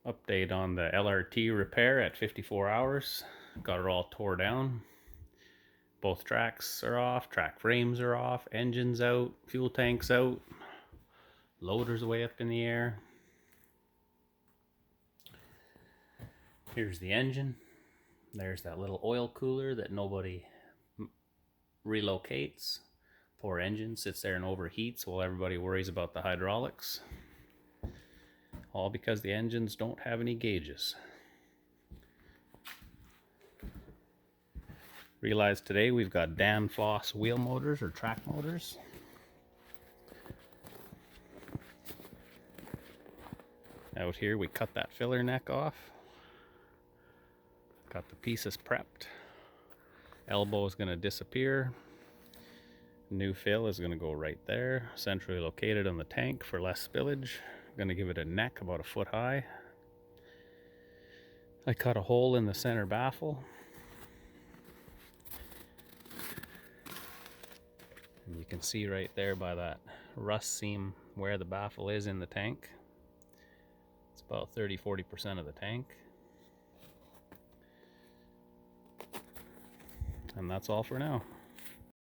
Update on the LRT repair at 54 hours. Got it all tore down. Both tracks are off, track frames are off, engine's out, fuel tank's out, loader's way up in the air. Here's the engine. There's that little oil cooler that nobody relocates. Poor engine sits there and overheats while everybody worries about the hydraulics. All because the engines don't have any gauges. Realized today we've got Danfoss wheel motors or track motors. Out here we cut that filler neck off. Got the pieces prepped. Elbow is going to disappear. New fill is going to go right there, centrally located on the tank for less spillage. I'm going to give it a neck about a foot high. I cut a hole in the center baffle. And you can see right there by that rust seam where the baffle is in the tank. It's about 30-40% of the tank. And that's all for now.